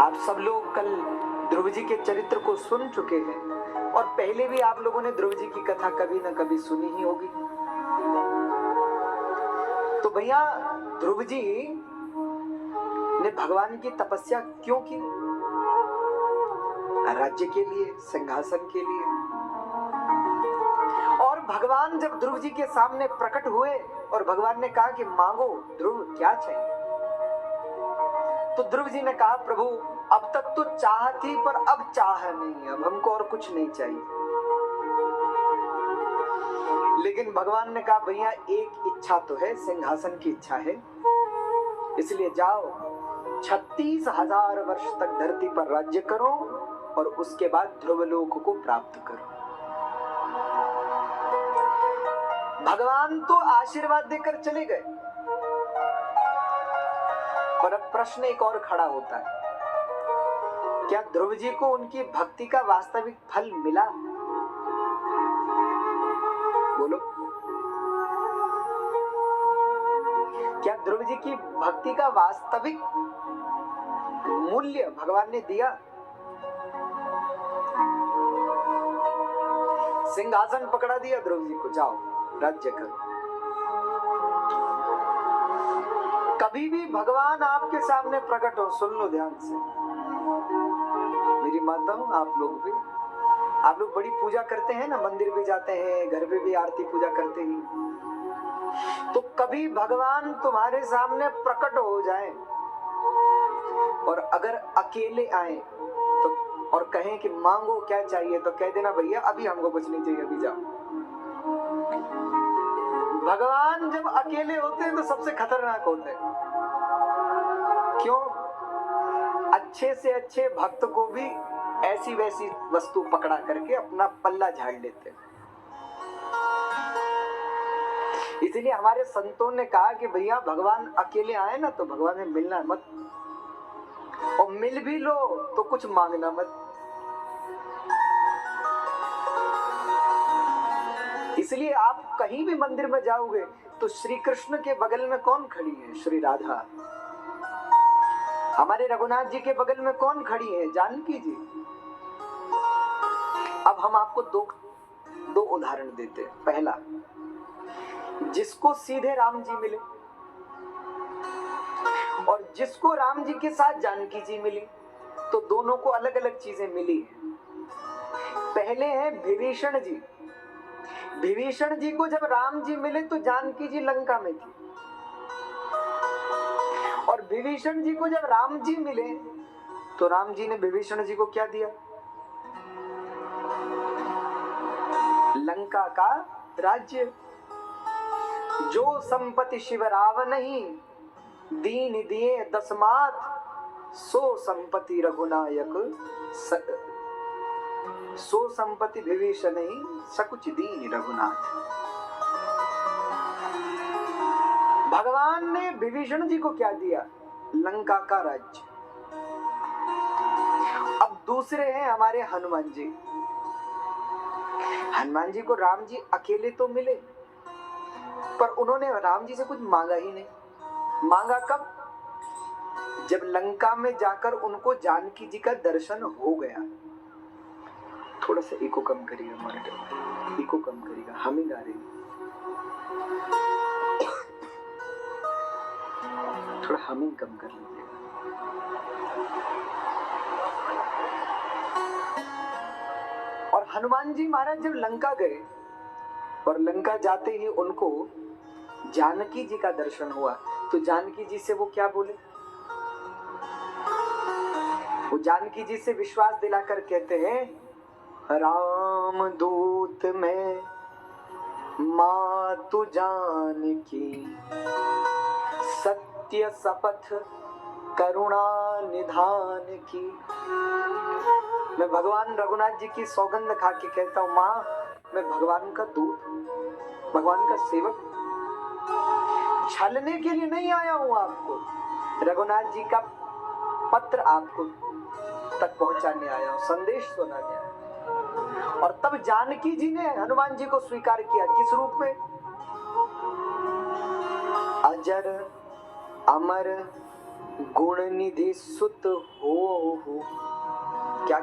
आप सब लोग कल ध्रुव जी के चरित्र को सुन चुके हैं और पहले भी आप लोगों ने ध्रुव जी की कथा कभी न कभी सुनी ही होगी। तो भैया ध्रुव जी ने भगवान की तपस्या क्यों की? राज्य के लिए, सिंहासन के लिए। और भगवान जब ध्रुव जी के सामने प्रकट हुए और भगवान ने कहा कि मांगो ध्रुव क्या चाहिए, तो ध्रुव जी ने कहा प्रभु अब तक तो चाह थी पर अब चाह नहीं, अब हमको और कुछ नहीं चाहिए। लेकिन भगवान ने कहा भैया एक इच्छा तो है, सिंहासन की इच्छा है, इसलिए जाओ 36,000 वर्ष तक धरती पर राज्य करो और उसके बाद ध्रुवलोक को प्राप्त करो। भगवान तो आशीर्वाद देकर चले गए, पर अब प्रश्न एक और खड़ा होता है, क्या ध्रुव जी को उनकी भक्ति का वास्तविक फल मिला? बोलो, क्या ध्रुव जी की भक्ति का वास्तविक मूल्य भगवान ने दिया? सिंहासन पकड़ा दिया ध्रुव जी को, जाओ राज्य करो। कभी भी भगवान आपके सामने प्रकट हो, सुन लो ध्यान से, मेरी माताओं आप लोग भी, आप लोग बड़ी पूजा करते हैं ना, मंदिर भी जाते हैं, घर पे भी आरती पूजा करते हैं, तो कभी भगवान तुम्हारे सामने प्रकट हो जाए और अगर अकेले आए तो और कहें कि मांगो क्या चाहिए, तो कह देना भैया अभी हमको कुछ नहीं चाहिए, अभी जाओ। भगवान जब अकेले होते हैं तो सबसे खतरनाक होते हैं। क्यों? अच्छे से अच्छे भक्त को भी ऐसी वैसी वस्तु पकड़ा करके अपना पल्ला झाड़ लेते हैं। इसलिए हमारे संतों ने कहा कि भैया भगवान अकेले आए ना तो भगवान में मिलना मत, और मिल भी लो तो कुछ मांगना मत। इसलिए आप कहीं भी मंदिर में जाओगे तो श्री कृष्ण के बगल में कौन खड़ी है? श्री राधा। हमारे रघुनाथ जी के बगल में कौन खड़ी है? जानकी जी। अब हम आपको दो उदाहरण देते हैं। पहला, जिसको सीधे राम जी मिले और जिसको राम जी के साथ जानकी जी मिली, तो दोनों को अलग अलग चीजें मिली है। पहले है विभीषण जी। विभीषण जी को जब राम जी मिले तो जानकी जी लंका में थी, और विभीषण जी को जब राम जी मिले तो राम जी ने विभीषण जी को क्या दिया? लंका का राज्य। जो संपत्ति शिव रावण नहीं, दीन दिए दसमात, सो संपत्ति रघुनायक सो संपत्ति विभीषण ही, सकुच दीन रघुनाथ। भगवान ने विभीषण जी को क्या दिया? लंका का राज्य। अब दूसरे हैं हमारे हनुमान जी। हनुमान जी को राम जी अकेले तो मिले, पर उन्होंने राम जी से कुछ मांगा ही नहीं। मांगा कब? जब लंका में जाकर उनको जानकी जी का दर्शन हो गया। थोड़ा सा इको कम करिएगा, मॉनिटर इको कम करिएगा, हमिंग आ रही है, थोड़ा हमिंग कम कर लीजिएगा। और हनुमान जी महाराज जब लंका गए और लंका जाते ही उनको जानकी जी का दर्शन हुआ, तो जानकी जी से वो क्या बोले? वो जानकी जी से विश्वास दिलाकर कहते हैं, राम दूत में मातु जानकी, सत्य शपथ करुणा निधान की। मैं भगवान रघुनाथ जी की सौगंध खा के कहता हूँ, माँ मैं भगवान का दूत, भगवान का सेवक, छलने के लिए नहीं आया हूँ आपको, रघुनाथ जी का पत्र आपको तक पहुंचाने आया हूँ, संदेश सुनाने आया हूँ। और तब जानकी जी ने हनुमान जी को स्वीकार किया। किस रूप में? अजर अमर गुण निधि सुत हो क्या